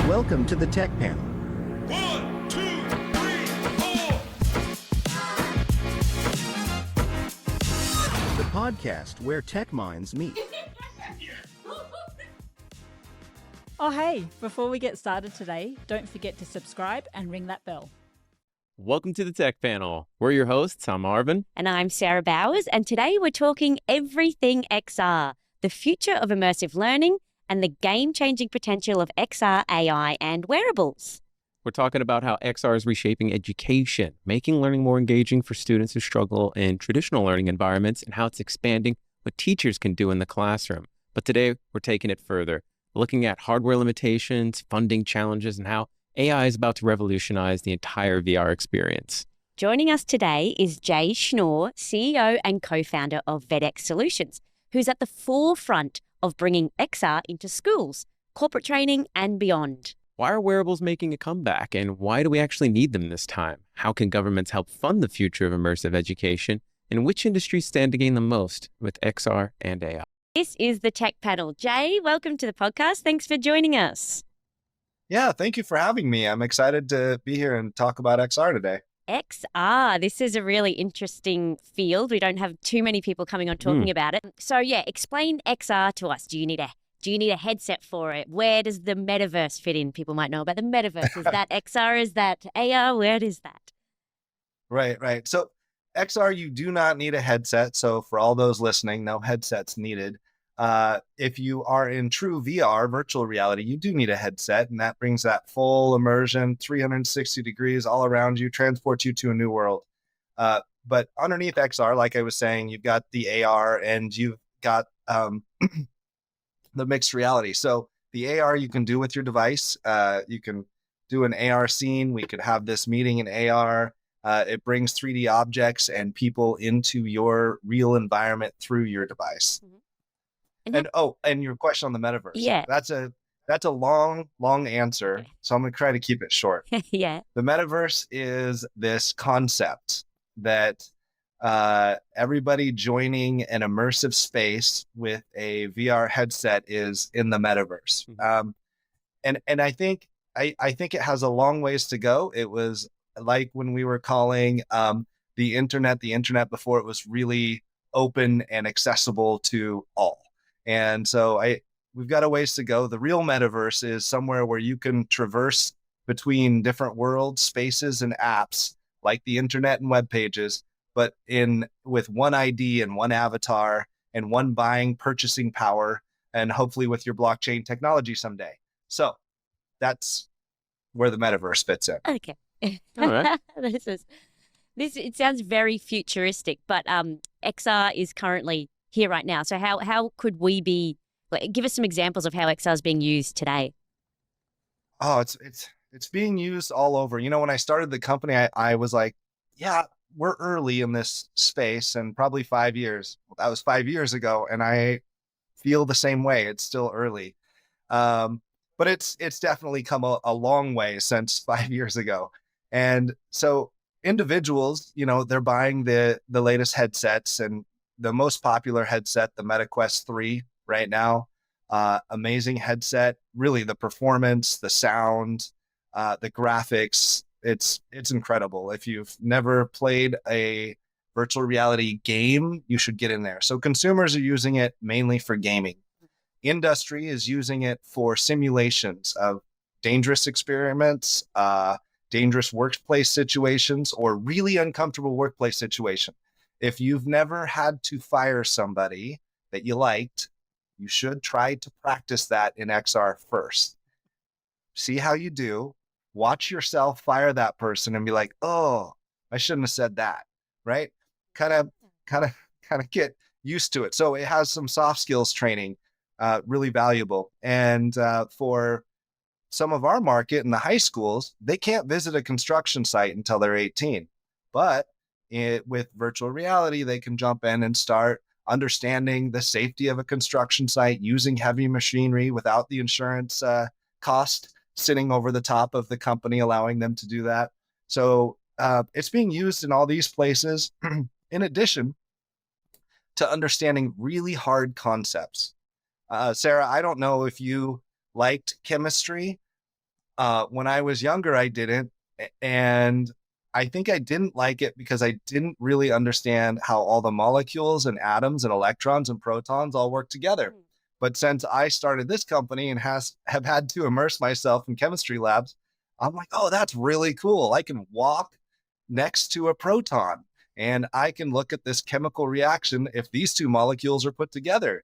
Welcome to the Tech Panel. 1, 2, 3, 4. The podcast where tech minds meet. Oh, hey, before we get started today, don't forget to subscribe and ring that bell. Welcome to the Tech Panel. We're your hosts. I'm Marvin. And I'm Sarah Bowers, and today we're talking everything XR, the future of immersive learning and the game-changing potential of XR, AI, and wearables. We're talking about how XR is reshaping education, making learning more engaging for students who struggle in traditional learning environments, and how it's expanding what teachers can do in the classroom. But today, we're taking it further, looking at hardware limitations, funding challenges, and how AI is about to revolutionize the entire VR experience. Joining us today is Jay Schnoor, CEO and co-founder of VEDX Solutions, who's at the forefront of bringing XR into schools, corporate training, and beyond. Why are wearables making a comeback, and why do we actually need them this time? How can governments help fund the future of immersive education? And which industries stand to gain the most with XR and AI? This is the Tech Panel. Jay, welcome to the podcast. Thanks for joining us. Yeah, thank you for having me. I'm excited to be here and talk about XR today. XR, this is a really interesting field. We don't have too many people coming on talking about it. So yeah, explain XR to us. Do you need a headset for it? Where does the metaverse fit in? People might know about the metaverse. Is that XR? Is that AR? Where is that? Right. So XR, you do not need a headset. So for all those listening, no headsets needed. If you are in true VR, virtual reality, you do need a headset, and that brings that full immersion, 360 degrees all around you, transports you to a new world. But underneath XR, like I was saying, you've got the AR and you've got the mixed reality. So the AR you can do with your device. You can do an AR scene. We could have this meeting in AR. It brings 3D objects and people into your real environment through your device. Mm-hmm. And your question on the metaverse. Yeah. That's a long answer. Okay. So I'm going to try to keep it short. Yeah. The metaverse is this concept that everybody joining an immersive space with a VR headset is in the metaverse. Mm-hmm. And I think it has a long ways to go. It was like when we were calling the internet before it was really open and accessible to all. And so we've got a ways to go. The real metaverse is somewhere where you can traverse between different worlds, spaces, and apps like the internet and web pages, but with one ID and one avatar and one purchasing power, and hopefully with your blockchain technology someday. So that's where the metaverse fits in. Okay. All right. It sounds very futuristic, but XR is currently here right now. So how could we give us some examples of how XR is being used today? Oh, it's being used all over. You know, when I started the company, I was like, yeah, we're early in this space, and probably 5 years. That was 5 years ago, and I feel the same way. It's still early. But it's definitely come a long way since 5 years ago. And so individuals, you know, they're buying the latest headsets, and the most popular headset, the MetaQuest 3 right now, amazing headset, really the performance, the sound, the graphics, it's incredible. If you've never played a virtual reality game, you should get in there. So consumers are using it mainly for gaming. Industry is using it for simulations of dangerous experiments, dangerous workplace situations, or really uncomfortable workplace situation. If you've never had to fire somebody that you liked, you should try to practice that in XR first. See how you do. Watch yourself fire that person and be like, oh, I shouldn't have said that, right? Kind of get used to it. So it has some soft skills training, really valuable. And for some of our market in the high schools, they can't visit a construction site until they're 18. But with virtual reality, they can jump in and start understanding the safety of a construction site, using heavy machinery without the insurance cost sitting over the top of the company, allowing them to do that. So it's being used in all these places, in addition to understanding really hard concepts. Sarah, I don't know if you liked chemistry. When I was younger, I didn't. And I think I didn't like it because I didn't really understand how all the molecules and atoms and electrons and protons all work together. But since I started this company and have had to immerse myself in chemistry labs, I'm like, oh, that's really cool. I can walk next to a proton and I can look at this chemical reaction if these two molecules are put together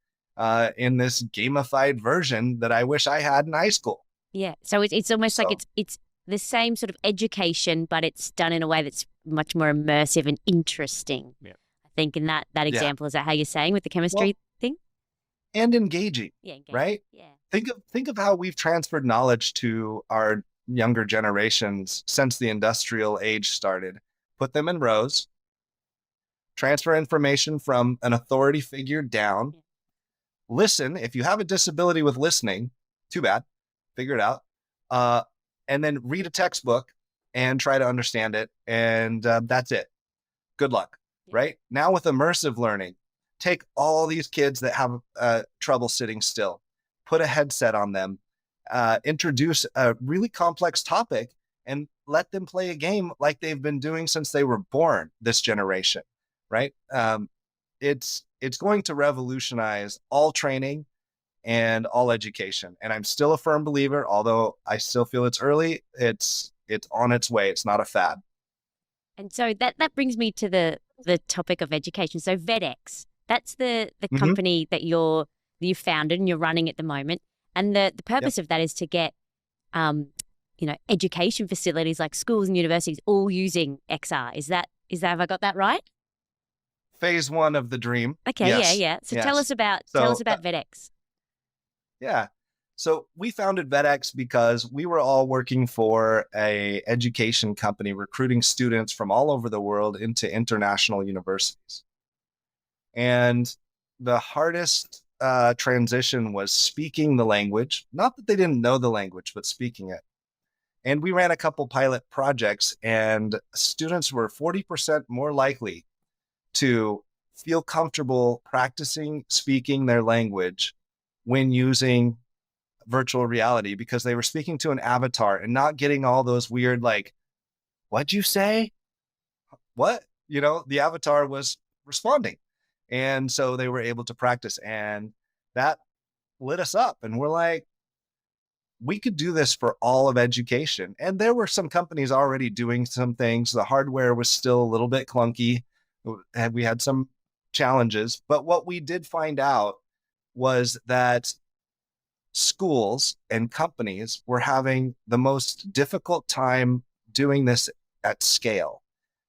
in this gamified version that I wish I had in high school. Yeah. So it's almost like So, it's the same sort of education, but it's done in a way that's much more immersive and interesting. Yeah. I think in that yeah. example, is that how you're saying with the Well, chemistry thing? and engaging, Yeah. Engaging. right? Yeah. Think of how we've transferred knowledge to our younger generations since the industrial age started. Put them in rows, transfer information from an authority figure down, Yeah. listen. If you have a disability with listening, too bad, figure it out. And then read a textbook and try to understand it. And that's it. Good luck, Yeah. right? Now with immersive learning, take all these kids that have trouble sitting still, put a headset on them, introduce a really complex topic, and let them play a game like they've been doing since they were born, this generation, right? It's going to revolutionize all training and all education. And I'm still a firm believer, although I still feel it's early, it's on its way. It's not a fad. And so that brings me to the topic of education. So VEDX, that's the Mhm. company that you founded and you're running at the moment. And the Yep. purpose of that is to get education facilities like schools and universities all using XR. Is that have I got that right? Phase one of the dream. Okay, Yes. yeah. So Yes. tell us about So, VEDX. yeah. So we founded VEDX because we were all working for a education company recruiting students from all over the world into international universities. And the hardest transition was speaking the language. Not that they didn't know the language, but speaking it. And we ran a couple pilot projects, and students were 40% more likely to feel comfortable practicing speaking their language when using virtual reality because they were speaking to an avatar and not getting all those weird, like, what'd you say? What? The avatar was responding. And so they were able to practice, and that lit us up. And we're like, we could do this for all of education. And there were some companies already doing some things. The hardware was still a little bit clunky, and we had some challenges. But what we did find out was that schools and companies were having the most difficult time doing this at scale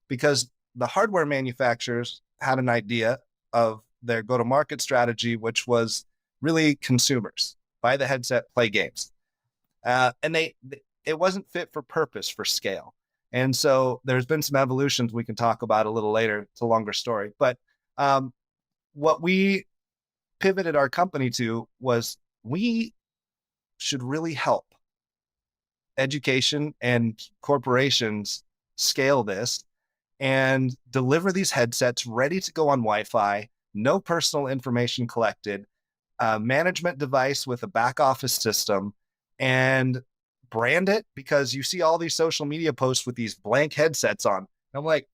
because the hardware manufacturers had an idea of their go-to-market strategy, which was really consumers buy the headset, play games. And it wasn't fit for purpose for scale. And so there's been some evolutions we can talk about a little later. It's a longer story. But what we pivoted our company to was we should really help education and corporations scale this and deliver these headsets ready to go on Wi-Fi, no personal information collected, a management device with a back office system, and brand it, because you see all these social media posts with these blank headsets on. And I'm like,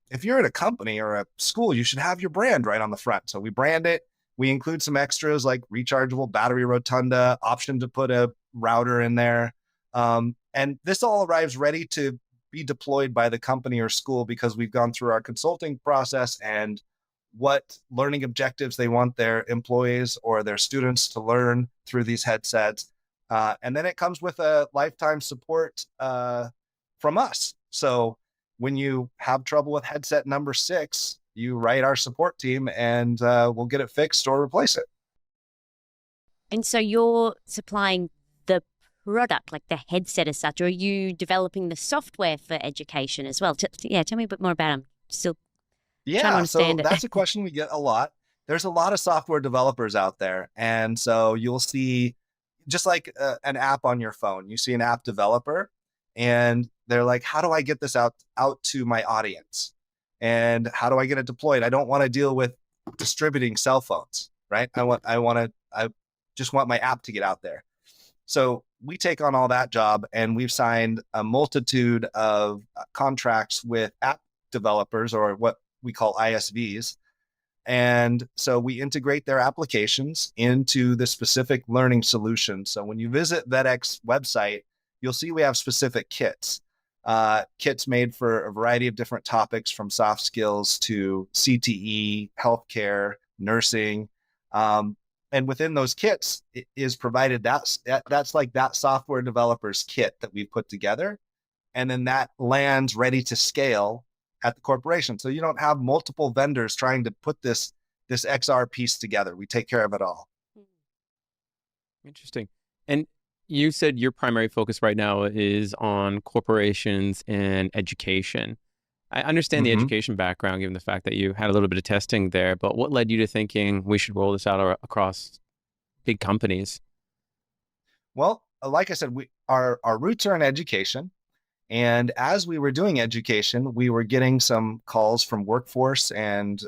if you're at a company or a school, you should have your brand right on the front. So we brand it. We include some extras like rechargeable battery rotunda, option to put a router in there. And this all arrives ready to be deployed by the company or school because we've gone through our consulting process and what learning objectives they want their employees or their students to learn through these headsets. And then it comes with a lifetime support from us. So when you have trouble with headset number 6, you write our support team and we'll get it fixed or replace it. And so you're supplying the product, like the headset as such, or are you developing the software for education as well? Tell me a bit more about them. Still trying to Yeah, so understand it. that's a question we get a lot. There's a lot of software developers out there. And so you'll see, just like an app on your phone, you see an app developer and they're like, how do I get this out to my audience? And how do I get it deployed? I don't want to deal with distributing cell phones, right? I just want my app to get out there. So we take on all that job, and we've signed a multitude of contracts with app developers, or what we call ISVs. And so we integrate their applications into the specific learning solution. So when you visit VEDX website, you'll see we have specific kits. Kits made for a variety of different topics, from soft skills to CTE, healthcare, nursing. And within those kits is provided that's like that software developer's kit that we've put together. And then that lands ready to scale at the corporation. So you don't have multiple vendors trying to put this XR piece together. We take care of it all. Interesting. And you said your primary focus right now is on corporations and education. I understand the education background, given the fact that you had a little bit of testing there, but what led you to thinking we should roll this out across big companies? Well, like I said, our roots are in education. And as we were doing education, we were getting some calls from workforce and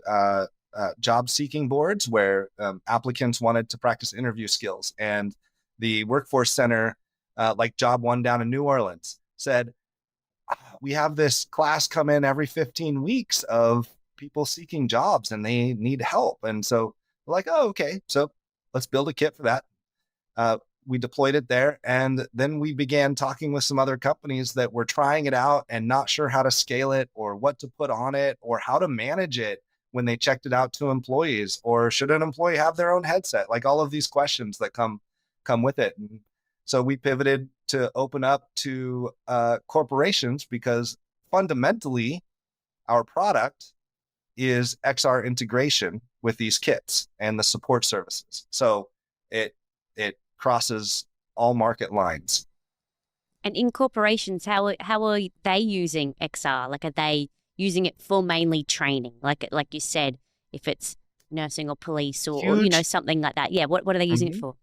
job seeking boards where applicants wanted to practice interview skills. And the workforce center, like Job One down in New Orleans, said, we have this class come in every 15 weeks of people seeking jobs and they need help. And so we're like, oh, okay, so let's build a kit for that. We deployed it there. And then we began talking with some other companies that were trying it out and not sure how to scale it or what to put on it or how to manage it when they checked it out to employees, or should an employee have their own headset? Like all of these questions that come with it. And so we pivoted to open up to corporations, because fundamentally our product is XR integration with these kits and the support services. So it crosses all market lines. And in corporations, how are they using XR? Like, are they using it for mainly training? Like you said, if it's nursing or police or something like that. Yeah, what are they using it for?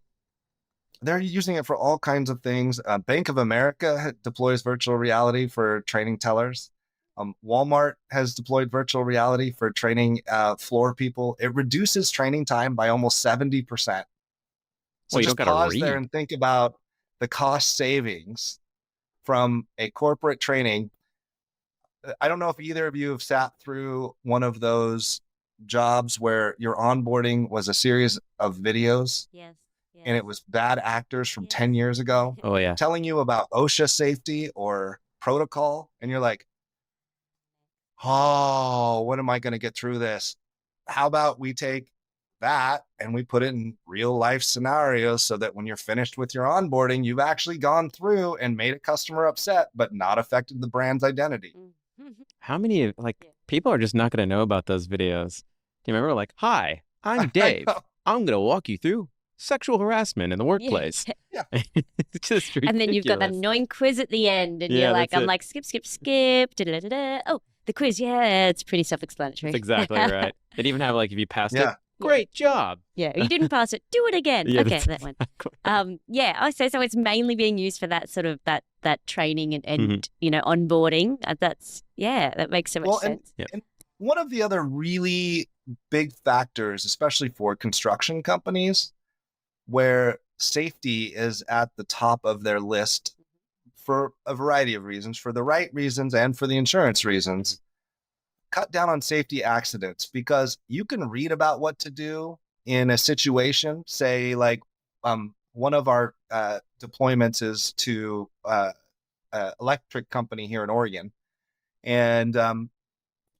They're using it for all kinds of things. Bank of America deploys virtual reality for training tellers. Walmart has deployed virtual reality for training floor people. It reduces training time by almost 70%. So well, you just don't gotta pause read there and think about the cost savings from a corporate training. I don't know if either of you have sat through one of those jobs where your onboarding was a series of videos. Yes. And it was bad actors from 10 years ago Oh, yeah. telling you about OSHA safety or protocol. And you're like, oh, what am I going to get through this? How about we take that and we put it in real life scenarios so that when you're finished with your onboarding, you've actually gone through and made a customer upset, but not affected the brand's identity. How many people are just not going to know about those videos? Do you remember, like, hi, I'm Dave. I'm going to walk you through sexual harassment in the workplace. Yeah. It's just ridiculous. And then you've got that annoying quiz at the end, and Yeah, you're like, that's I'm it. like, skip. Da-da-da-da. Oh, the quiz. Yeah, it's pretty self-explanatory. That's exactly right. They'd even have, like, if you passed it, Yeah. great job. Yeah, you didn't pass it. Do it again. Yeah, Okay, that's that one. exactly. Yeah, I say so. It's mainly being used for that sort of that training and Mm-hmm. onboarding. That makes so much sense. And one of the other really big factors, especially for construction companies, where safety is at the top of their list for a variety of reasons, for the right reasons and for the insurance reasons, cut down on safety accidents, because you can read about what to do in a situation. Say, like, one of our deployments is to electric company here in Oregon. And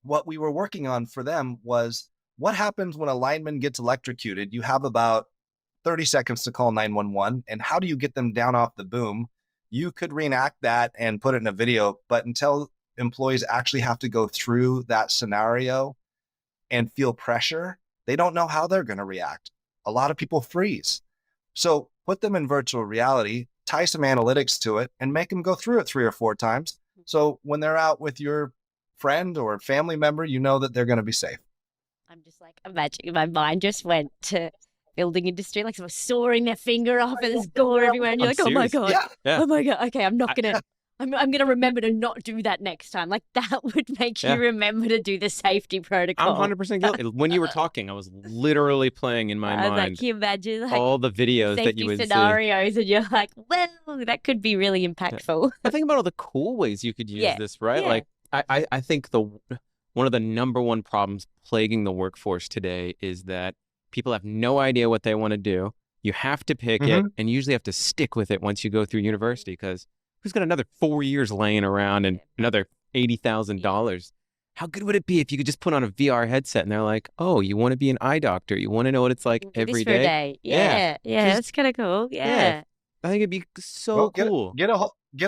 what we were working on for them was, what happens when a lineman gets electrocuted? You have about 30 seconds to call 911. And how do you get them down off the boom? You could reenact that and put it in a video, but until employees actually have to go through that scenario and feel pressure, they don't know how they're going to react. A lot of people freeze. So put them in virtual reality, tie some analytics to it, and make them go through it 3 or 4 times. So when they're out with your friend or family member, you know that they're going to be safe. I'm just like imagining, my mind just went to building industry, like someone sawing their finger off and there's gore everywhere, and you're I'm like, oh my serious. God. Yeah. Yeah. Oh my God. Okay, I'm not gonna I'm going to remember to not do that next time. Like that would make Yeah. you remember to do the safety I'm protocol. 100% guilty. When you were talking, I was literally playing in my I was like, mind can you imagine like all the videos that safety you would see. scenarios and you're like, well, that could be really impactful. I think about all the cool ways you could use Yeah, this, right? yeah. Like I think one of the number one problems plaguing the workforce today is that people have no idea what they want to do. You have to pick it, and you usually have to stick with it once you go through university, because who's got another 4 years laying around and another $80,000? How good would it be if you could just put on a VR headset and they're like, oh, you want to be an eye doctor? You want to know what it's like Do every this for a day? day. Yeah, Just- that's kind of cool. Yeah. I think it'd be so Well, cool. Get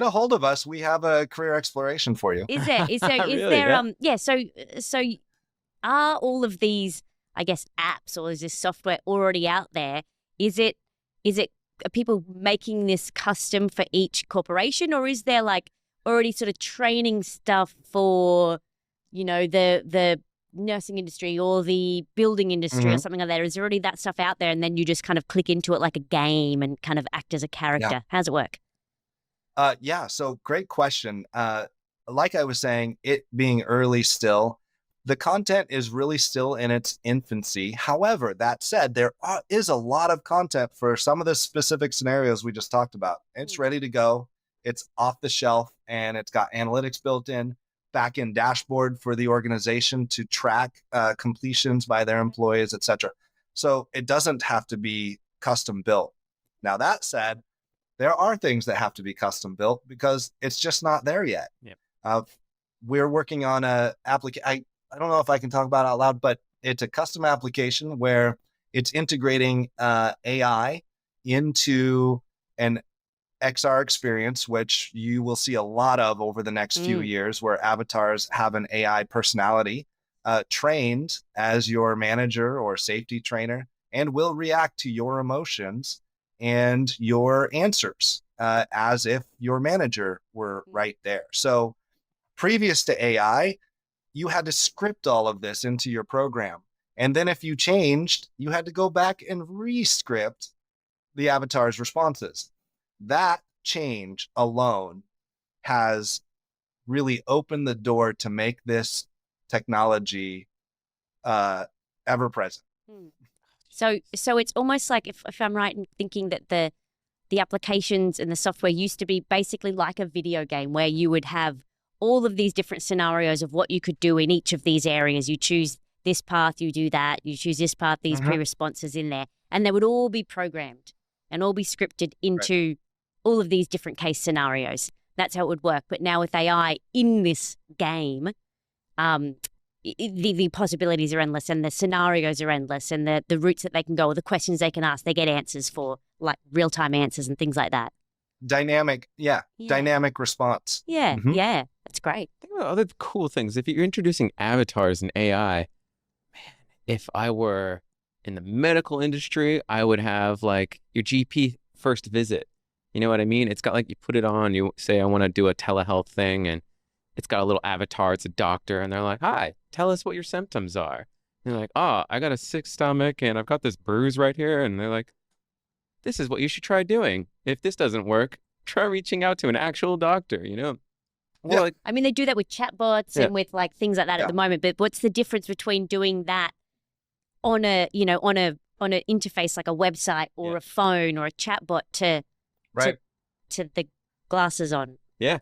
a hold of us. We have a career exploration for you. Is there? Is there? Is Really, there? yeah. Yeah. So, are all of these, I guess, apps or is this software already out there? Is it? Are people making this custom for each corporation, or is there like already sort of training stuff for, the nursing industry or the building industry or something like that? Is there already that stuff out there, and then you just kind of click into it like a game and kind of act as a character? Yeah. How's it work? Yeah, so great question. Like I was saying, it being early still, the content is really still in its infancy. However, that said, there is a lot of content for some of the specific scenarios we just talked about. It's ready to go. It's off the shelf, and it's got analytics built in, back-end dashboard for the organization to track completions by their employees, et cetera. So it doesn't have to be custom built. Now, that said, there are things that have to be custom built because it's just not there yet. Yep. We're working on a application. I don't know if I can talk about it out loud, but it's a custom application where it's integrating AI into an XR experience, which you will see a lot of over the next few years, where avatars have an AI personality trained as your manager or safety trainer and will react to your emotions and your answers as if your manager were right there. So previous to AI, you had to script all of this into your program. And then if you changed, you had to go back and re-script the avatar's responses. That change alone has really opened the door to make this technology ever present. So it's almost like, if I'm right in thinking that the applications and the software used to be basically like a video game where you would have all of these different scenarios of what you could do in each of these areas. You choose this path, you do that. You choose this path, these pre-responses in there. And they would all be programmed and all be scripted into all of these different case scenarios. That's how it would work. But now with AI in this game, the possibilities are endless and the scenarios are endless, and the routes that they can go or the questions they can ask, they get answers for, like real-time answers and things like that. Dynamic response. Yeah, yeah, that's great. Think about other cool things. If you're introducing avatars and AI, man, if I were in the medical industry, I would have like your GP first visit. You know what I mean? It's got like, you put it on, you say, I want to do a telehealth thing, and it's got a little avatar. It's a doctor, and they're like, hi, tell us what your symptoms are. And you're like, oh, I got a sick stomach, and I've got this bruise right here. And they're like, this is what you should try doing. If this doesn't work, try reaching out to an actual doctor, Well, like, I mean, they do that with chatbots and with like things like that at the moment. But what's the difference between doing that on a, on an interface like a website or a phone or a chatbot to the glasses on? Yeah.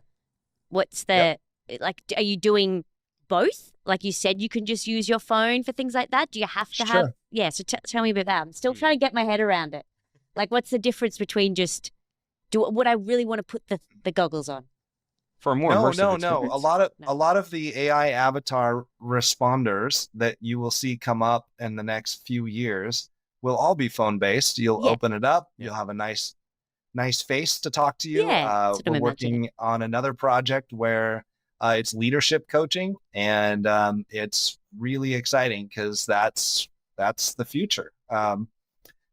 What's the like? Are you doing both? Like you said, you can just use your phone for things like that. Do you have to have? Yeah. So tell me about that. I'm still trying to get my head around it. Like, what's the difference between just would I really want to put the goggles on? For a more immersive No. experience? A lot of the AI avatar responders that you will see come up in the next few years will all be phone based. You'll open it up. You'll have a nice face to talk to you. We're working on another project where it's leadership coaching, and it's really exciting because that's the future.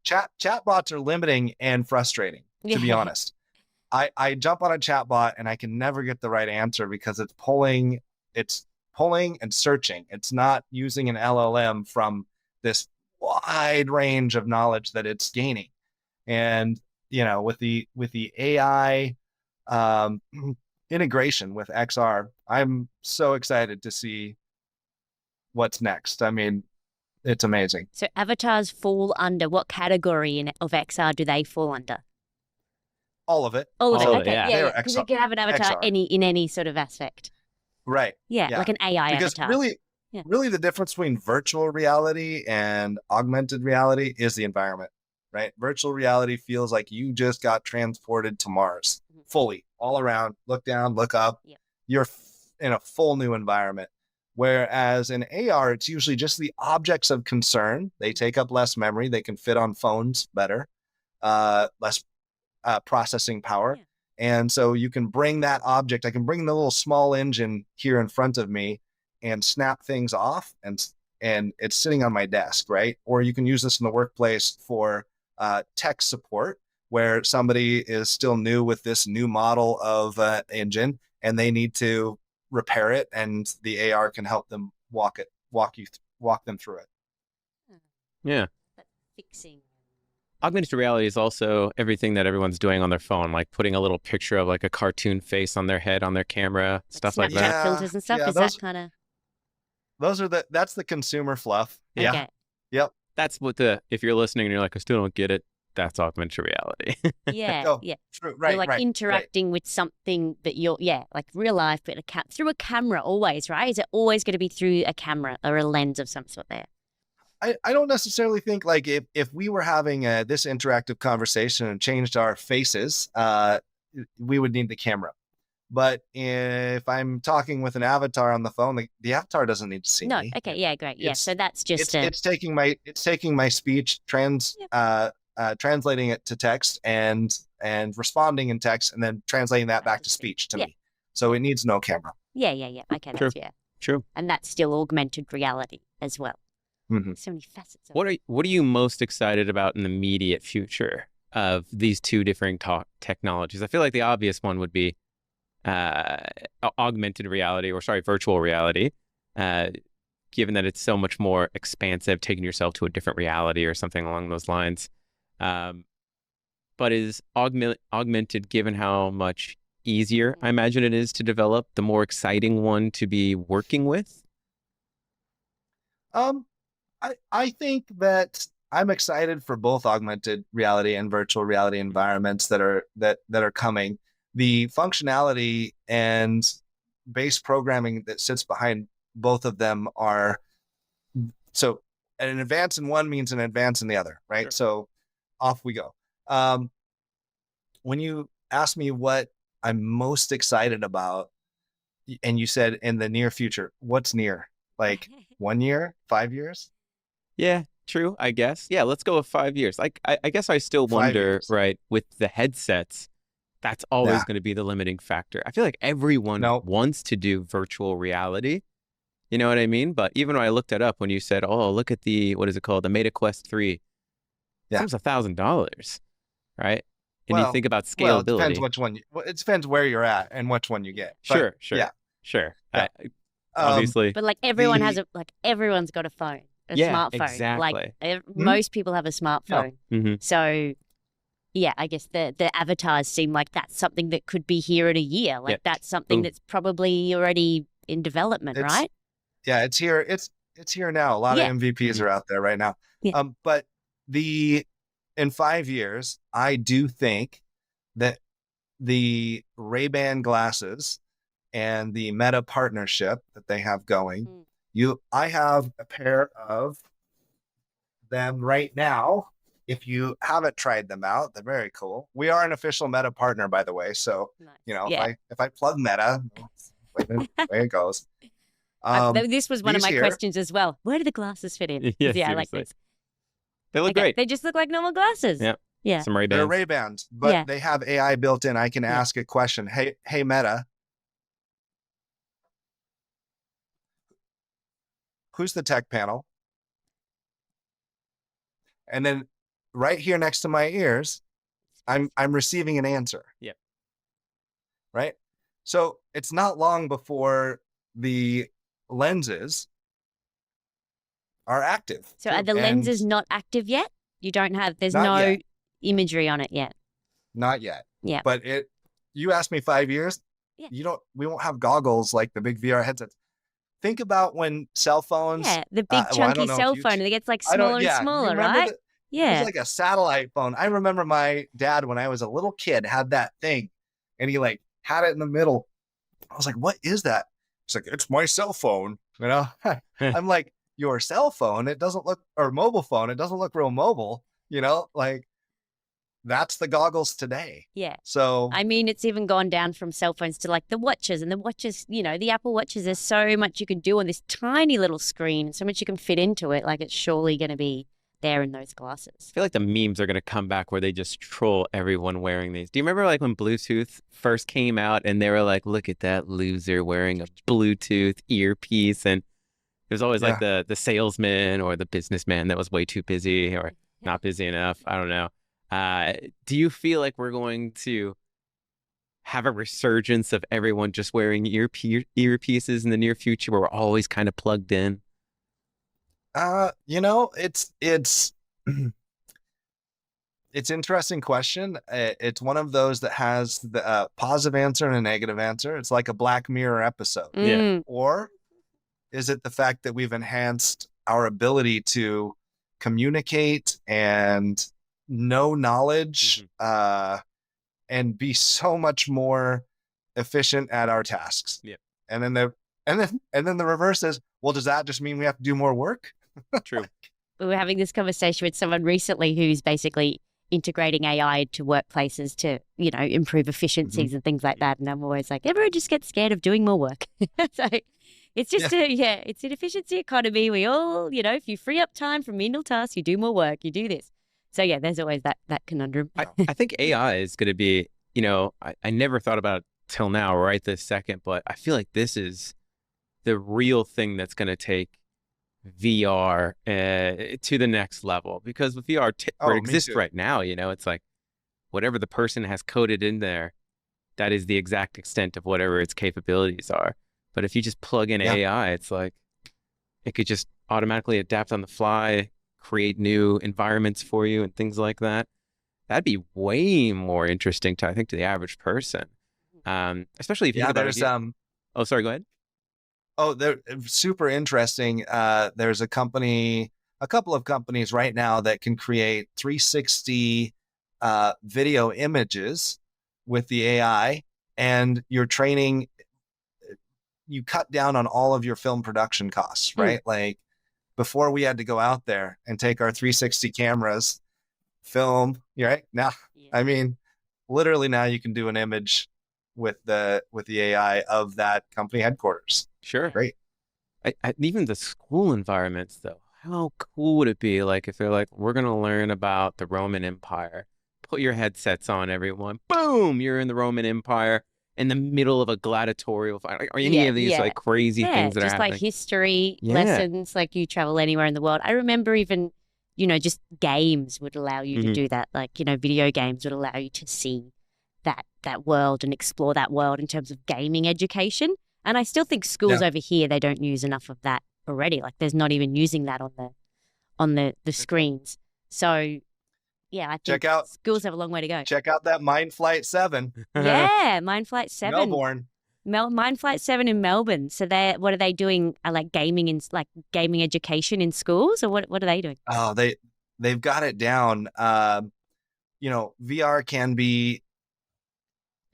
Chatbots are limiting and frustrating, to be honest. I jump on a chatbot and I can never get the right answer because it's pulling and searching. It's not using an LLM from this wide range of knowledge that it's gaining. And with the AI integration with XR. I'm so excited to see what's next. I mean, it's amazing. So avatars fall under what category of XR do they fall under? All of it. All of All it. of it, Okay. yeah. Yeah. They're Because XR. you can have an avatar XR. in any sort of aspect. Right. Yeah. Yeah. Like an AI Because avatar. really, Yeah. really the difference between virtual reality and augmented reality is the environment, right? Virtual reality feels like you just got transported to Mars fully, all around, look down, look up. Yep. You're in a full new environment. Whereas in AR, it's usually just the objects of concern. They take up less memory. They can fit on phones better, less processing power. Yeah. And so you can bring that object. I can bring the little small engine here in front of me and snap things off, and it's sitting on my desk, right? Or you can use this in the workplace for tech support, where somebody is still new with this new model of engine, and they need to repair it, and the AR can help them walk them through it. Yeah. But fixing. Augmented reality is also everything that everyone's doing on their phone, like putting a little picture of like a cartoon face on their head, on their camera, stuff like Snapchat that. Yeah, filters and stuff. yeah, Is those- that kind of That's the consumer fluff. Yeah. okay? Yep. That's what if you're listening and you're like, I still don't get it, that's augmented reality. Yeah. Oh, Yeah. True. Right. You're like right. interacting with something that like real life, but through a camera always, right? Is it always going to be through a camera or a lens of some sort there? I don't necessarily think like if we were having this interactive conversation and changed our faces, we would need the camera. But if I'm talking with an avatar on the phone, the avatar doesn't need to see No. me. Okay. Yeah. Great. Yeah. It's- So that's just It's taking my speech, translating it to text and responding in text, and then translating that back to speech to Yeah. me. So it needs no camera. yeah. Okay. True. That's True. and that's still augmented reality as well. Mhm. So many facets. Of What it. are you most excited about in the immediate future of these two different technologies? I feel like the obvious one would be augmented reality, or virtual reality, given that it's so much more expansive, taking yourself to a different reality or something along those lines. But is augmented, given how much easier I imagine it is to develop, the more exciting one to be working with? I think that I'm excited for both augmented reality and virtual reality environments that are coming. The functionality and base programming that sits behind both of them are so an advance in one means an advance in the other, right? Sure. So off we go. When you ask me what I'm most excited about, and you said in the near future, what's near? Like 1 year, 5 years? Yeah, true, I guess. Yeah, let's go with 5 years. Like, I guess I still 5 wonder, years. right, with the headsets, that's always Yeah. going to be the limiting factor. I feel like everyone Nope. wants to do virtual reality. You know what I mean? But even when I looked it up, when you said, oh, look at what is it called? The Meta Quest 3. Yeah. It's almost $1,000, right? And Well- you think about Well, it depends scalability. which one. It depends where you're at and which one you get. But, Sure. Yeah. I- Um, obviously. But like everyone the- everyone's got a phone, a Yeah, smartphone. exactly. Like most people have a smartphone. Mhm. So, yeah, I guess the avatars seem like that's something that could be here in a year. Like Yeah. that's something Ooh. that's probably already in development, It's- right? Yeah, it's here. It's here now. A lot Yeah. of MVPs are out there right now. Yeah. But in 5 years, I do think that the Ray-Ban glasses and the Meta partnership that they have going, I have a pair of them right now. If you haven't tried them out, they're very cool. We are an official Meta partner, by the way. So, Nice. if I plug Meta, the way it goes. This was one of these my here- questions as well. Where do the glasses fit in? 'Cause, Yeah, I like seriously. this. They look Okay, great. They just look like normal glasses. Yeah. Yeah. Some They're Ray-Bans. Ray-Bans, but Yeah. they have AI built in. I can Yeah. ask a question. Hey, Meta, who's the tech panel? And then right here next to my ears, I'm receiving an answer. Yep. Right? So it's not long before the lenses are active. So are the And lenses not active yet? You don't have, there's Not no yet. imagery on it yet. Not yet. Yeah. But you asked me 5 years, Yeah. we won't have goggles like the big VR headsets. Think about when cell phones, Yeah, the big well, I chunky don't know cell if you, phone, and it gets like I don't, smaller and yeah, you smaller, remember right? that? It was Yeah. like a satellite phone. I remember my dad when I was a little kid had that thing, and he like had it in the middle. I was like, "What is that?" He's like, "It's my cell phone." You know, I'm like, "Your cell phone? It doesn't look, or mobile phone? It doesn't look real mobile." You know, like that's the goggles today. Yeah. So I mean, it's even gone down from cell phones to like the watches, and the watches, the Apple Watches, there's so much you can do on this tiny little screen, so much you can fit into it. Like, it's surely going to be there in those glasses. I feel like the memes are going to come back where they just troll everyone wearing these. Do you remember like when Bluetooth first came out and they were like, look at that loser wearing a Bluetooth earpiece? And there's always like the salesman or the businessman that was way too busy or not busy enough. I don't know. Do you feel like we're going to have a resurgence of everyone just wearing earpieces in the near future where we're always kind of plugged in? it's it's interesting question. It's one of those that has the positive answer and a negative answer. It's like a Black Mirror episode. Mm. Or is it the fact that we've enhanced our ability to communicate and know knowledge and be so much more efficient at our tasks? Yeah. And then the reverse is, well, does that just mean we have to do more work? True. We were having this conversation with someone recently who's basically integrating AI into workplaces to, improve efficiencies and things like that. And I'm always like, everyone just gets scared of doing more work. So it's just it's an efficiency economy. We all, if you free up time from menial tasks, you do more work, you do this. So yeah, there's always that conundrum. I think AI is going to be, I never thought about it till now, right this second, but I feel like this is the real thing that's going to take VR to the next level, because with VR where it exists right now, it's like whatever the person has coded in there, that is the exact extent of whatever its capabilities are. But if you just plug in AI, it's like it could just automatically adapt on the fly, create new environments for you and things like that. That'd be way more interesting to, I think, to the average person. Especially if you think about it. Oh, sorry, go ahead. Oh, they're super interesting. There's a couple of companies right now that can create 360 video images with the AI, and you're training, you cut down on all of your film production costs, right? Like before we had to go out there and take our 360 cameras, film, right? Now, I mean, literally now you can do an image with the AI of that company headquarters. Sure. Great. Even the school environments, though, how cool would it be like if they're like, we're going to learn about the Roman Empire. Put your headsets on, everyone. Boom! You're in the Roman Empire in the middle of a gladiatorial fight. Or any of these like crazy things that are happening. Just like history lessons, like you travel anywhere in the world. I remember even, just games would allow you to do that. Like, video games would allow you to see that world and explore that world in terms of gaming education. And I still think schools over here, they don't use enough of that already. Like there's not even using that on the screens. So yeah, I think schools have a long way to go. Check out that Mind Flight 7. Yeah, Mind Flight 7. Melbourne. Mind Flight 7 in Melbourne. So what are they doing? Like gaming gaming education in schools, or what are they doing? Oh, they've got it down. VR can be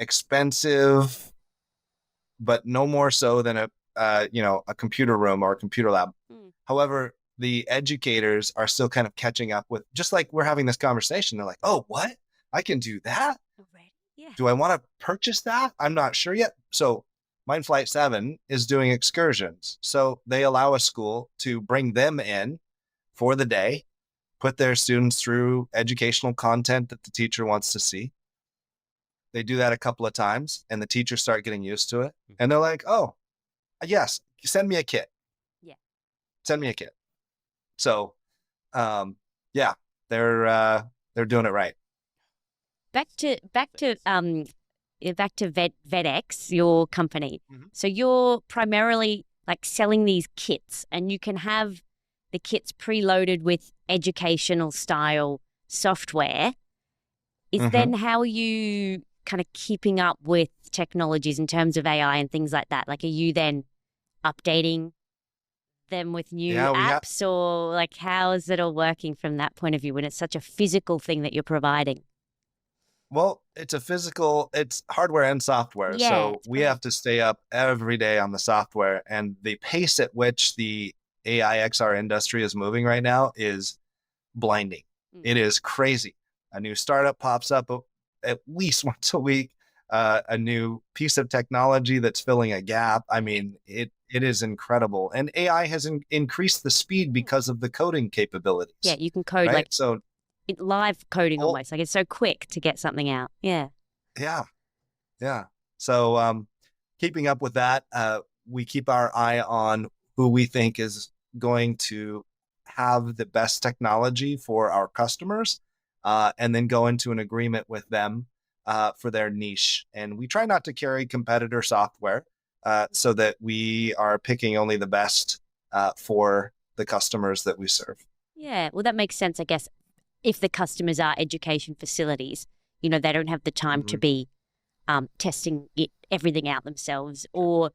expensive, but no more so than a computer room or a computer lab. However, the educators are still kind of catching up with, just like we're having this conversation. They're like, oh, what? I can do that? Yeah. Do I want to purchase that? I'm not sure yet. So Mind Flight 7 is doing excursions. So they allow a school to bring them in for the day, put their students through educational content that the teacher wants to see. They do that a couple of times and the teachers start getting used to it. And they're like, oh, yes, send me a kit. Yeah. Send me a kit. So, they're doing it right. Back to VEDX, your company. So you're primarily like selling these kits, and you can have the kits preloaded with educational style software. Is then how you kind of keeping up with technologies in terms of AI and things like that? Like, are you then updating them with new Yeah, we have. apps, or like how is it all working from that point of view when it's such a physical thing that you're providing? Well, it's hardware and software. Yeah, So it's we brilliant. have to stay up every day on the software. And the pace at which the AI XR industry is moving right now is blinding. Mm. It is crazy. A new startup pops up at least once a week, a new piece of technology that's filling a gap. I mean, it is incredible. And AI has increased the speed because of the coding Yeah, capabilities, you can code right? like So, live coding oh, almost. Like it's so quick to get something out. Yeah. yeah. Yeah. So keeping up with that, we keep our eye on who we think is going to have the best technology for our customers, and then go into an agreement with them for their niche. And we try not to carry competitor software, so that we are picking only the best for the customers that we serve. Yeah. Well, that makes sense, I guess. If the customers are education facilities, they don't have the time to Mhm. be testing everything out themselves, or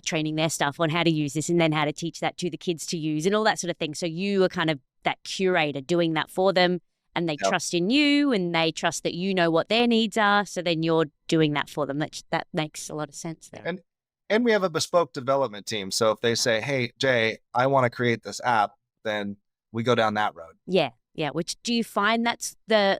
training their staff on how to use this and then how to teach that to the kids to use and all that sort of thing. So you are kind of that curator doing that for them, and they Yep. trust in you and they trust that you know what their needs are. So then you're doing that for them. That makes a lot of sense there. And we have a bespoke development team. So if they say, "Hey, Jay, I want to create this app," then we go down that road. Yeah. Yeah. Which, do you find that's the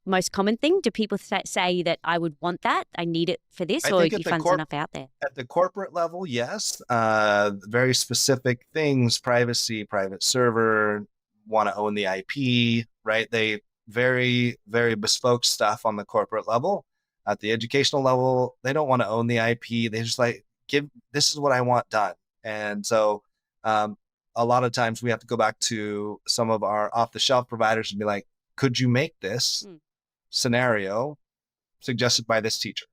most common thing? Do people say that I would want that, I need it for this, I or think do you find there's enough out there? at the corporate level, yes. Very specific things, privacy, private server, want to own the IP, right? They very, very bespoke stuff on the corporate level. At the educational level, they don't want to own the IP. They just like, this is what I want done. And so um, a lot of times we have to go back to some of our off the shelf providers and be like, could you make this Mm. scenario suggested by this teacher?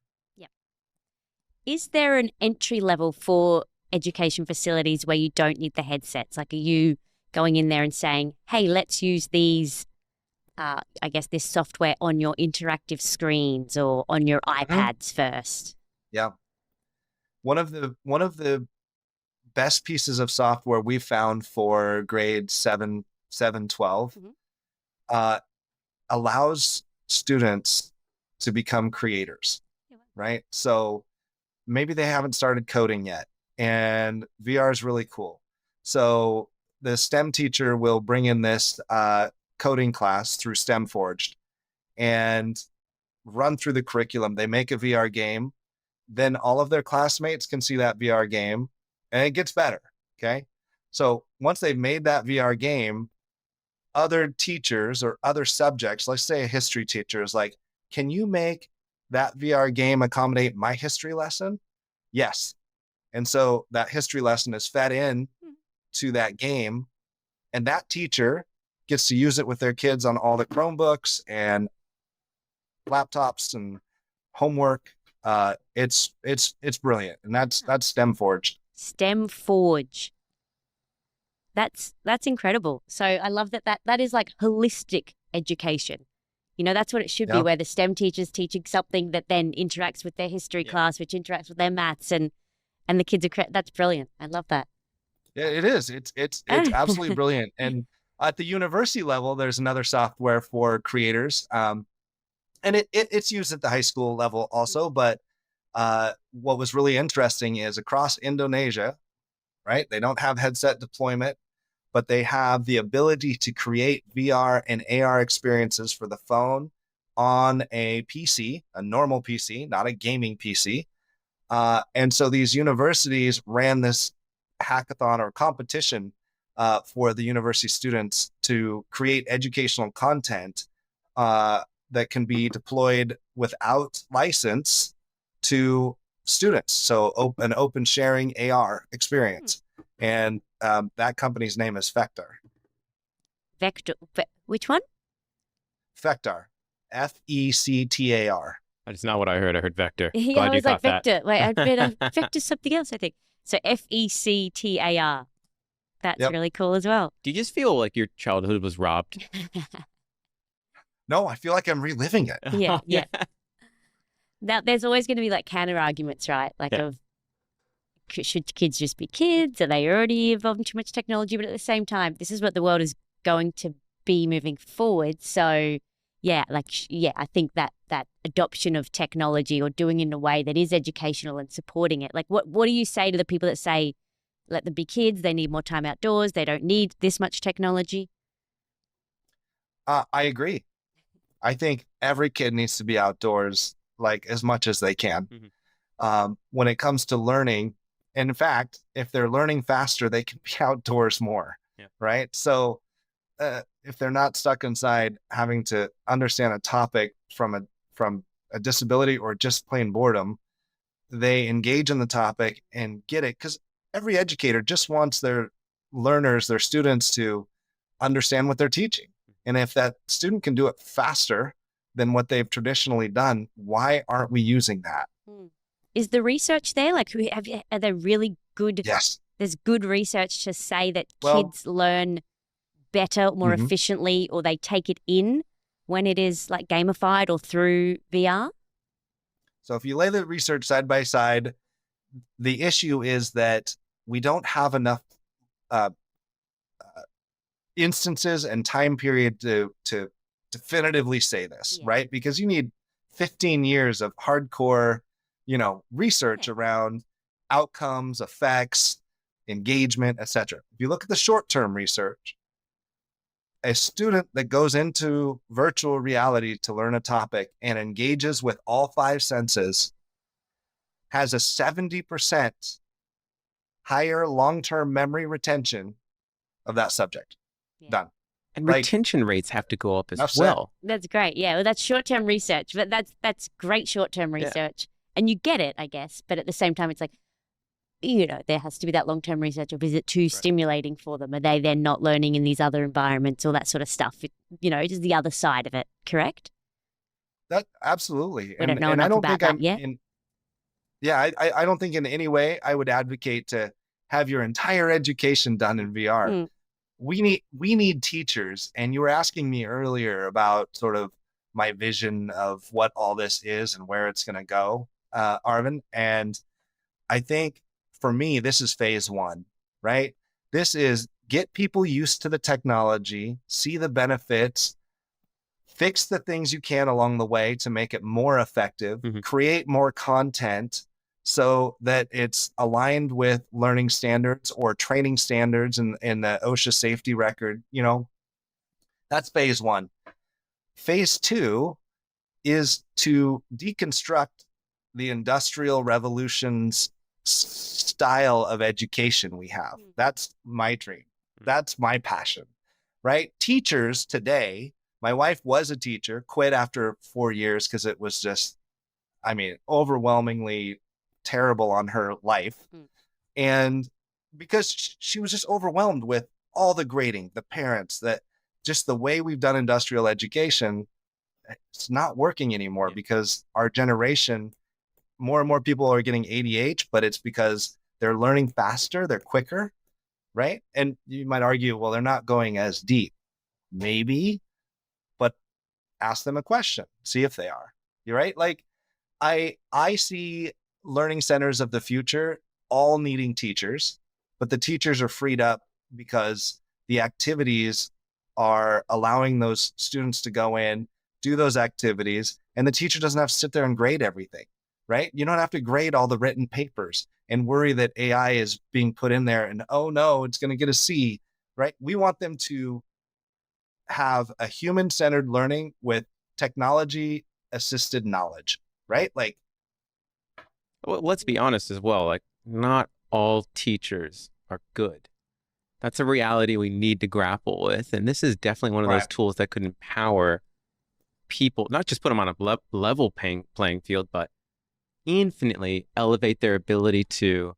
Is there an entry level for education facilities where you don't need the headsets? Like, are you going in there and saying, hey, let's use these, I guess, this software on your interactive screens or on your iPads first? Yeah. One of the best pieces of software we found for grade 7, 12, Mhm. uh, allows students to become creators, right? So maybe they haven't started coding yet, and VR is really cool. So the STEM teacher will bring in this coding class through STEM Forged and run through the curriculum. They make a VR game. Then all of their classmates can see that VR game, and it gets better. Okay. So once they've made that VR game, other teachers or other subjects, let's say a history teacher, is like, can you make that VR game accommodate my history lesson? Yes. And so that history lesson is fed in to that game, and that teacher gets to use it with their kids on all the Chromebooks and laptops and homework. It's brilliant, and that's STEM Forged. STEM Forge. That's incredible. So I love that is like holistic education. That's what it should be, Yeah. where the STEM teacher's teaching something that then interacts with their history class, which interacts with their maths, and the kids are that's brilliant. I love that. Yeah, it is. It's absolutely brilliant. And at the university level, there's another software for creators, and it's used at the high school level also. But what was really interesting is across Indonesia, right? They don't have headset deployment, but they have the ability to create VR and AR experiences for the phone on a PC, a normal PC, not a gaming PC. And so these universities ran this hackathon or competition for the university students to create educational content that can be deployed without license to students. So an open sharing AR experience. And that company's name is Fectar. Which one? Fectar. Fectar. That's not what I heard. I heard vector. Yeah, Glad I you was like caught that. vector. Wait, I read vector something else, I think. So Fectar. That's Yep. really cool as well. Do you just feel like your childhood was robbed? No, I feel like I'm reliving it. Yeah, yeah. Now, there's always going to be like counter arguments, right? Like Yeah. of should kids just be kids? Are they already involved in too much technology? But at the same time, this is what the world is going to be moving forward. So yeah, I think that adoption of technology or doing it in a way that is educational and supporting it. Like what do you say to the people that say, let them be kids, they need more time outdoors, they don't need this much technology? I agree. I think every kid needs to be outdoors like as much as they can. When it comes to learning, in fact, if they're learning faster, they can be outdoors more, right? So if they're not stuck inside having to understand a topic from a disability or just plain boredom, they engage in the topic and get it. Because every educator just wants their learners, their students to understand what they're teaching. And if that student can do it faster than what they've traditionally done, why aren't we using that? Is the research there? Like, are there really good? Yes. There's good research to say that Well, kids learn better, more efficiently, or they take it in when it is like gamified or through VR? So if you lay the research side by side, the issue is that we don't have enough instances and time period to definitively say this, right? Because you need 15 years of hardcore, research around outcomes, effects, engagement, etc. If you look at the short-term research, a student that goes into virtual reality to learn a topic and engages with all 5 senses has a 70% higher long-term memory retention of that subject. Done. And retention rates have to go up as said. well. That's great. Yeah, well, that's short-term research, but that's great short-term research. And you get it, I guess. But at the same time, it's like, there has to be that long-term research, or is it too stimulating for them? Are they then not learning in these other environments, all that sort of stuff? Just the other side of it, correct? That absolutely. We don't know and I enough don't about think that I'm yet. I don't think in any way I would advocate to have your entire education done in VR. We need teachers. And you were asking me earlier about sort of my vision of what all this is and where it's going to go, Arvin. And I think for me, this is phase 1, right? This is get people used to the technology, see the benefits, fix the things you can along the way to make it more effective, create more content so that it's aligned with learning standards or training standards in the OSHA safety record. That's phase 1. Phase 2 is to deconstruct the industrial revolution's style of education we have. That's my dream. That's my passion, right? Teachers today, my wife was a teacher, quit after 4 years because it was just, overwhelmingly terrible on her life. And because she was just overwhelmed with all the grading, the parents, that just the way we've done industrial education, it's not working anymore because our generation, more and more people are getting ADH, but it's because they're learning faster, they're quicker, right? And you might argue, well, they're not going as deep. Maybe, but ask them a question, see if they are. You're right. Like I see learning centers of the future all needing teachers, but the teachers are freed up because the activities are allowing those students to go in, do those activities, and the teacher doesn't have to sit there and grade everything, right? You don't have to grade all the written papers and worry that AI is being put in there and, oh no, it's going to get a C, right? We want them to have a human-centered learning with technology-assisted knowledge, right? Like, Well, let's be honest as well. Like, not all teachers are good. That's a reality we need to grapple with. And this is definitely one of those tools that could empower people, not just put them on a level playing field, but infinitely elevate their ability to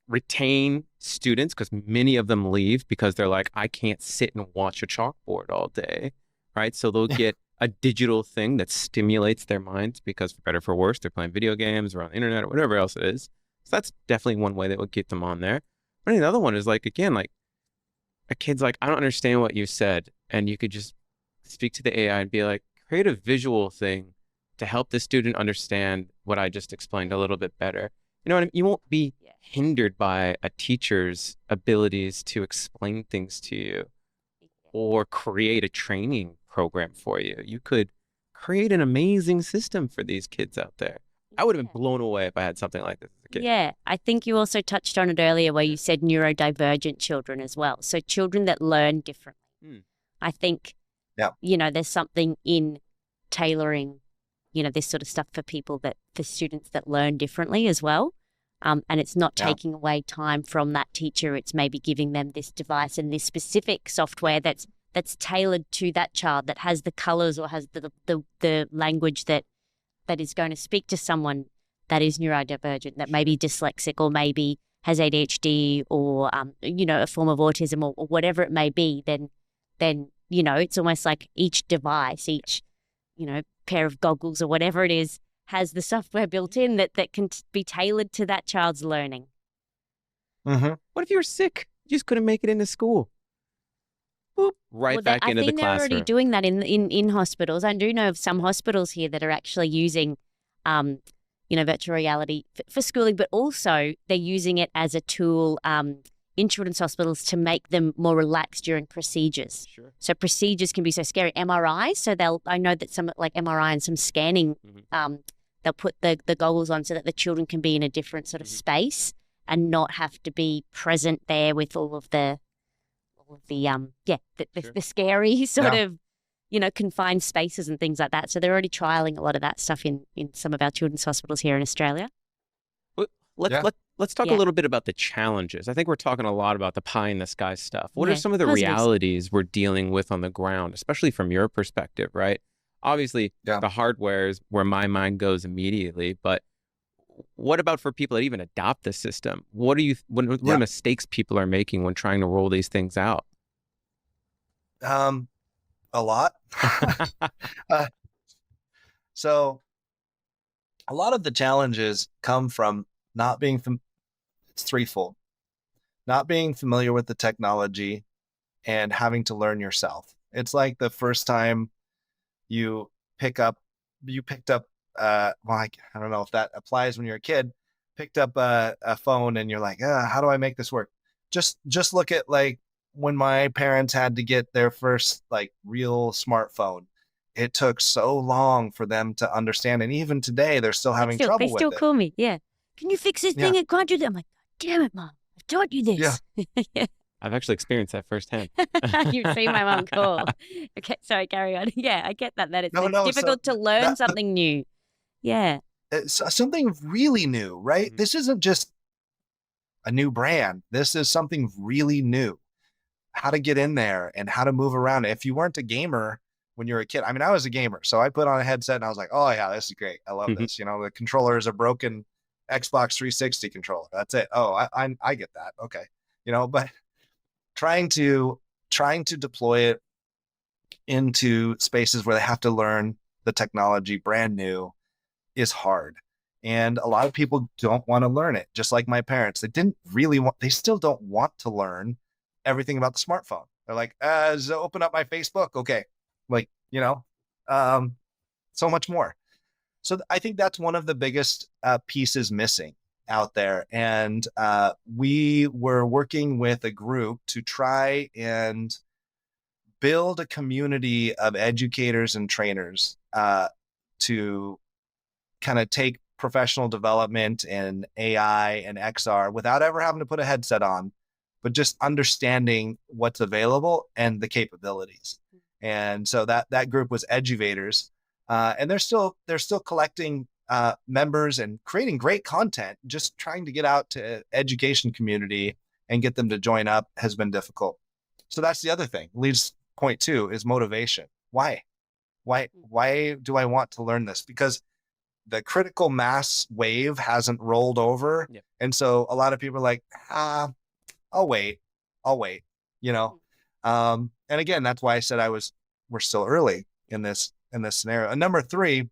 retain students, because many of them leave because they're like, I can't sit and watch a chalkboard all day, right? So they'll get a digital thing that stimulates their minds because, for better or for worse, they're playing video games or on the internet or whatever else it is. So that's definitely one way that would get them on there. But another one is like, again, like a kid's like, I don't understand what you said. And you could just speak to the AI and be like, create a visual thing to help the student understand what I just explained a little bit better. You know what I mean? You won't be hindered by a teacher's abilities to explain things to you or create a training program for you. You could create an amazing system for these kids out there. I would have been blown away if I had something like this as a kid. Yeah, I think you also touched on it earlier where you said neurodivergent children as well. So children that learn differently. I think, there's something in tailoring, this sort of stuff for students that learn differently as well. And it's not taking away time from that teacher. It's maybe giving them this device and this specific software that's tailored to that child, that has the colors or has the language that is going to speak to someone that is neurodivergent, that may be dyslexic or maybe has ADHD or, a form of autism or whatever it may be, then, it's almost like each device, each, pair of goggles or whatever it is, has the software built in that can be tailored to that child's learning. Mm-hmm. What if you were sick? You just couldn't make it into school. Boop, back into the classroom. I think they're already doing that in hospitals. I do know of some hospitals here that are actually using, virtual reality for schooling, but also they're using it as a tool in children's hospitals to make them more relaxed during procedures. Sure. So procedures can be so scary. MRI, so I know that some like MRI and some scanning, they'll put the goggles on so that the children can be in a different sort of space and not have to be present there with all of the scary sort of, confined spaces and things like that. So they're already trialing a lot of that stuff in some of our children's hospitals here in Australia. Let's talk a little bit about the challenges. I think we're talking a lot about the pie in the sky stuff. What are some of the realities we're dealing with on the ground, especially from your perspective, right? Obviously, the hardware is where my mind goes immediately, but what about for people that even adopt the system? What are mistakes people are making when trying to roll these things out? A lot. So a lot of the challenges come from not being, it's threefold, not being familiar with the technology and having to learn yourself. It's like the first time you picked up, I don't know if that applies when you're a kid, picked up a phone and you're like, how do I make this work? Just look at like when my parents had to get their first like real smartphone. It took so long for them to understand. And even today, they're still having trouble with it. They still call me. Yeah. Can you fix this thing? It can't do that. I'm like, damn it, Mom. I taught you this. Yeah. I've actually experienced that firsthand. You've seen my mom call. Okay, sorry, carry on. Yeah, I get that. It's difficult to learn something new. Yeah. It's something really new, right? This isn't just a new brand. This is something really new. How to get in there and how to move around. If you weren't a gamer when you were a kid, I mean, I was a gamer. So I put on a headset and I was like, oh yeah, this is great. I love this. The controller is a broken Xbox 360 controller. That's it. Oh, I get that. Okay. But trying to deploy it into spaces where they have to learn the technology brand new is hard. And a lot of people don't want to learn it. Just like my parents, they still don't want to learn everything about the smartphone. They're like, open up my Facebook. Okay. Like, so much more. So I think that's one of the biggest pieces missing out there. And we were working with a group to try and build a community of educators and trainers to kind of take professional development in AI and XR without ever having to put a headset on, but just understanding what's available and the capabilities. And so that group was Eduvators, and they're still collecting members and creating great content. Just trying to get out to education community and get them to join up has been difficult. So that's the other thing. Leads point 2 is motivation. Why do I want to learn this? Because the critical mass wave hasn't rolled over. Yep. And so a lot of people are like, I'll wait. And again, that's why I said we're still early in this scenario. And number 3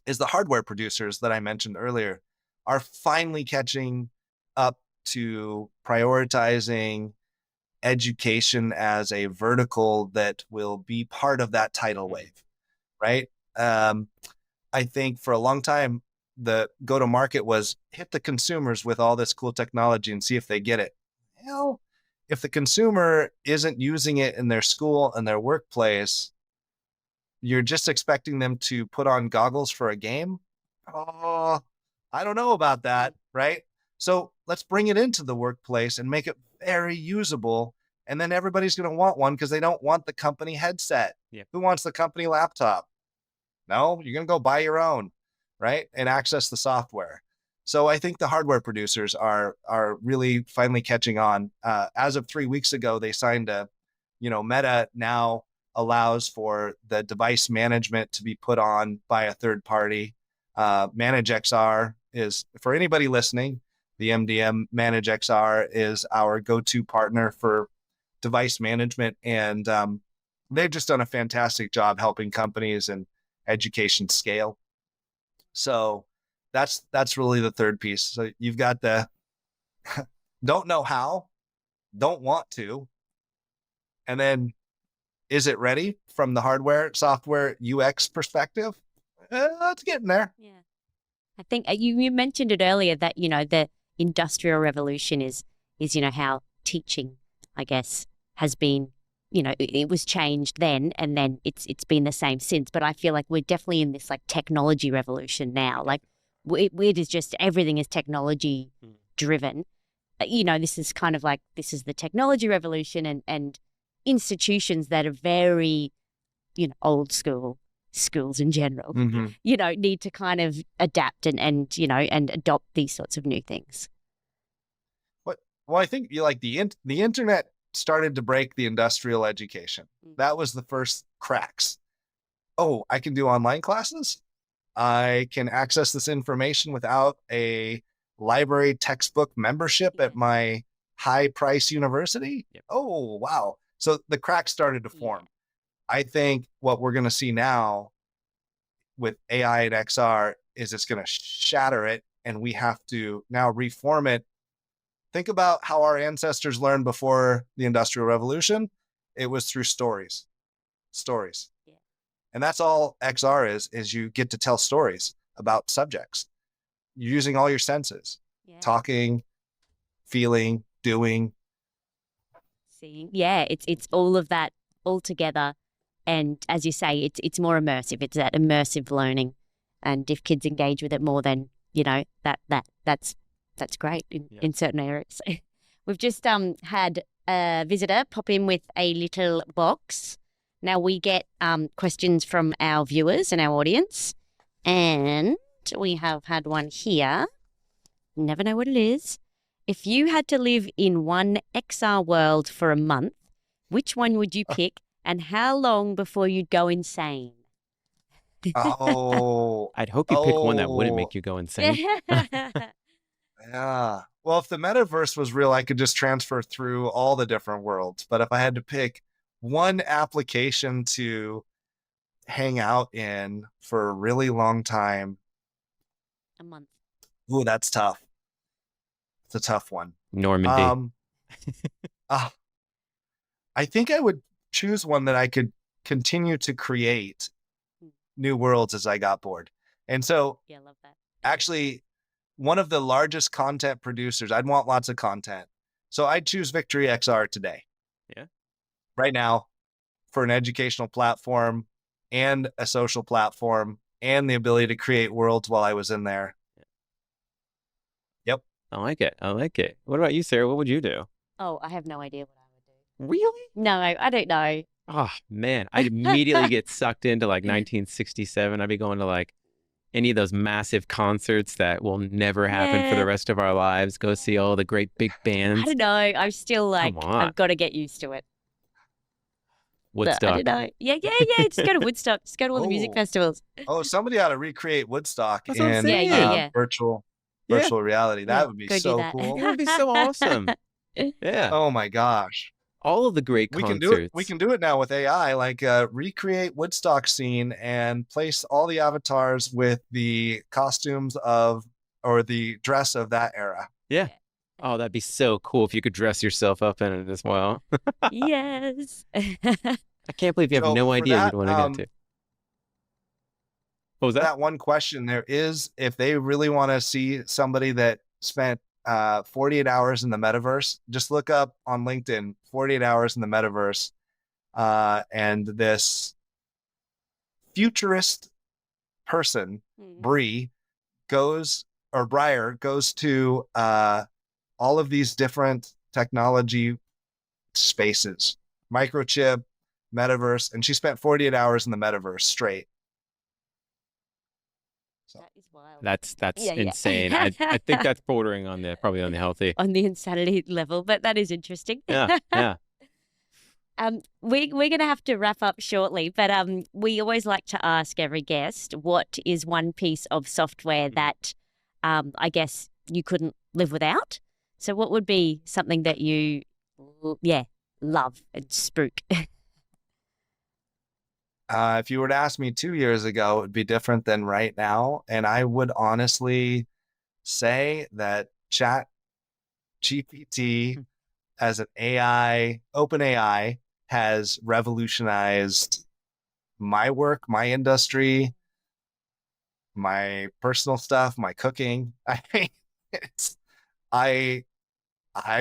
is the hardware producers that I mentioned earlier are finally catching up to prioritizing education as a vertical that will be part of that tidal wave, right? I think for a long time, the go to market was hit the consumers with all this cool technology and see if they get it. Well, if the consumer isn't using it in their school and their workplace, you're just expecting them to put on goggles for a game. Oh, I don't know about that, right? So let's bring it into the workplace and make it very usable. And then everybody's going to want one because they don't want the company headset. Yeah. Who wants the company laptop? No, you're going to go buy your own, right? And access the software. So I think the hardware producers are really finally catching on. As of 3 weeks ago, they signed Meta now allows for the device management to be put on by a third party. Manage XR is, for anybody listening, the MDM Manage XR is our go-to partner for device management. And they've just done a fantastic job helping companies and education scale. So that's really the third piece. So you've got the don't know how, don't want to, and then is it ready from the hardware, software, UX perspective? It's getting there. Yeah. I think you mentioned it earlier that, the industrial revolution is how teaching, I guess, has been, it was changed then, and then it's been the same since. But I feel like we're definitely in this like technology revolution now. Like it is just everything is technology driven. This is kind of like, this is the technology revolution, and institutions that are very, old school schools in general, need to kind of adapt and adopt these sorts of new things. Well, I think the internet started to break the industrial education. That was the first cracks. Oh, I can do online classes. I can access this information without a library textbook membership at my high price university. Yep. Oh, wow. So the cracks started to form. I think what we're going to see now with AI and XR is it's going to shatter it, and we have to now reform it. Think about how our ancestors learned before the Industrial Revolution. It was through stories. Yeah. And that's all XR is you get to tell stories about subjects. You're using all your senses, talking, feeling, doing. Seeing. Yeah, it's all of that all together. And as you say, it's more immersive. It's that immersive learning. And if kids engage with it more, then, that's great in certain areas. We've just had a visitor pop in with a little box. Now we get questions from our viewers and our audience. And we have had one here. Never know what it is. If you had to live in one XR world for a month, which one would you pick, and how long before you'd go insane? Oh, I'd hope you pick one that wouldn't make you go insane. yeah. Well, if the metaverse was real, I could just transfer through all the different worlds. But if I had to pick one application to hang out in for a really long time, A month. ooh, that's tough. It's a tough one. Normandy. I think I would choose one that I could continue to create new worlds as I got bored. And so, Yeah, love that. actually, one of the largest content producers, I'd want lots of content. So I'd choose Victory XR today. Yeah. Right now, for an educational platform and a social platform and the ability to create worlds while I was in there. Yep. I like it. What about you, Sarah? What would you do? Oh, I have no idea what I would do. Really? No, I don't know. Oh, man. I'd immediately get sucked into like 1967. I'd be going to like any of those massive concerts that will never happen for the rest of our lives. Go see all the great big bands. I don't know. I'm still like, Come on. I've got to get used to it. Woodstock. I don't know. Yeah. Just go to Woodstock. Just go to all the music festivals. Oh, somebody ought to recreate Woodstock That's what I'm in saying. Yeah. virtual reality. That would be Go do so that. cool. That would be so awesome. Yeah. Oh my gosh. All of the great We concerts. can do it. We can do it now with AI, like recreate Woodstock scene and place all the avatars with the costumes of or the dress of that era. Yeah. Oh, that'd be so cool if you could dress yourself up in it as well. Yes. I can't believe you have So no for idea that, you'd want to get to. What was that? That one question there is, if they really want to see somebody that spent 48 hours in the metaverse, just look up on LinkedIn 48 hours in the metaverse, and this futurist person, Briar, goes to all of these different technology spaces, microchip, metaverse, and she spent 48 hours in the metaverse straight. That is wild. That's Yeah. insane. I think that's bordering on probably on the healthy. On the insanity level, but that is interesting. Yeah, yeah. We're going to have to wrap up shortly, but we always like to ask every guest, what is one piece of software that I guess you couldn't live without? So what would be something that you, love and spook? If you were to ask me 2 years ago, it would be different than right now. And I would honestly say that Chat GPT as an AI, open AI, has revolutionized my work, my industry, my personal stuff, my cooking. I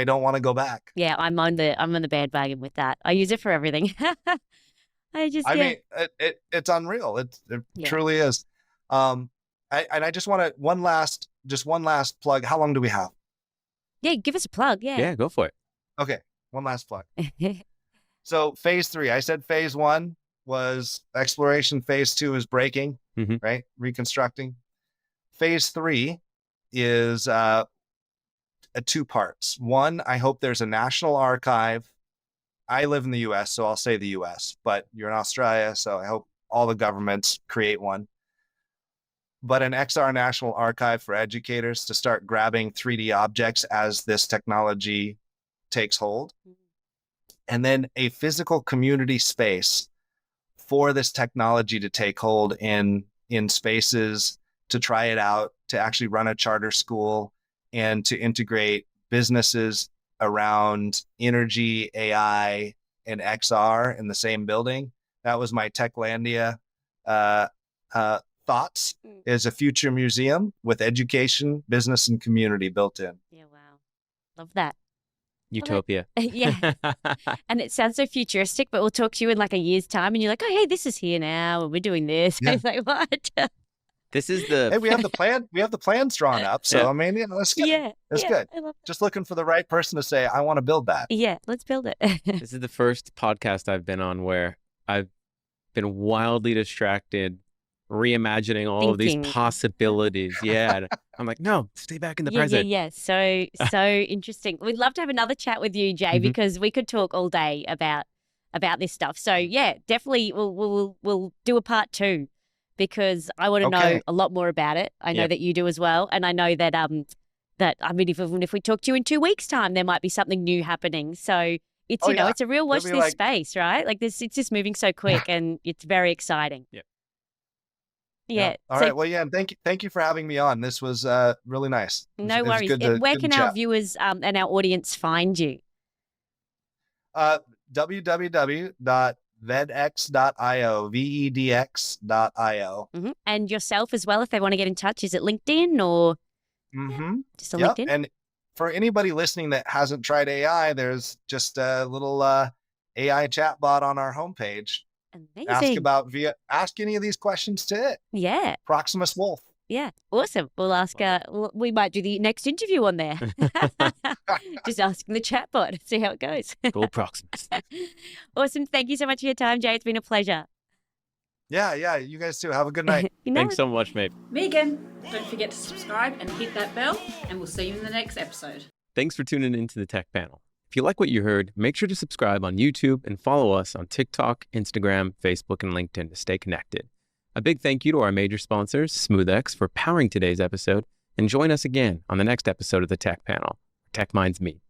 don't want to go back. Yeah, I'm on the bandwagon with that. I use it for everything. I mean, it's unreal. It truly is. I just want to one last plug. How long do we have? Yeah, give us a plug. Yeah. Yeah, go for it. Okay, one last plug. So phase 3, I said phase 1 was exploration. Phase 2 is breaking, right? Reconstructing. Phase 3 is 2 parts. One, I hope there's a national archive. I live in the US, so I'll say the US, but you're in Australia, so I hope all the governments create one. But an XR national archive for educators to start grabbing 3D objects as this technology takes hold. And then a physical community space for this technology to take hold in spaces, to try it out, to actually run a charter school, and to integrate businesses around energy, AI, and XR in the same building. That was my Techlandia thoughts, is a future museum with education, business, and community built in. Yeah, wow. Love that. Utopia. Yeah. And it sounds so futuristic, but we'll talk to you in like a year's time and you're like, oh, hey, this is here now and we're doing this. Yeah. It's like, what? This is the Hey, we have the plan. We have the plans drawn up. So, Yeah. I mean, that's good. Yeah. That's yeah, good. I love Just looking for the right person to say, I want to build that. Yeah, let's build it. this is the first podcast I've been on where I've been wildly distracted, reimagining all of Thinking. these possibilities. Yeah. And I'm like, no, stay back in the Yeah. present. So interesting. We'd love to have another chat with you, Jay, because we could talk all day about this stuff. So yeah, definitely we'll do a part 2 because I want to know a lot more about it. I know that you do as well, and I know that I mean if we talk to you in 2 weeks' time, there might be something new happening. So it's it's a real watch this space, right? Like this, it's just moving so quick, and it's very exciting. Yeah. Yeah. All right. Well, yeah. And thank you for having me on. This was really nice. No worries. Where can our viewers and our audience find you? www.vedx.io, VEDX.io. And yourself as well, if they want to get in touch, is it LinkedIn or just a LinkedIn? And for anybody listening that hasn't tried AI, there's just a little AI chatbot on our homepage. Amazing. Ask any of these questions to it. Yeah. Proximus Wolf. Yeah. Awesome. We'll ask, we might do the next interview on there. Just asking the chatbot, see how it goes. Go Proximus. Awesome. Thank you so much for your time, Jay. It's been a pleasure. Yeah. You guys too. Have a good night. Thanks so much, mate. Megan, don't forget to subscribe and hit that bell, and we'll see you in the next episode. Thanks for tuning into the Tech Panel. If you like what you heard, make sure to subscribe on YouTube and follow us on TikTok, Instagram, Facebook, and LinkedIn to stay connected. A big thank you to our major sponsors, SmoothX, for powering today's episode, and join us again on the next episode of the Tech Panel, where Tech Minds Meet.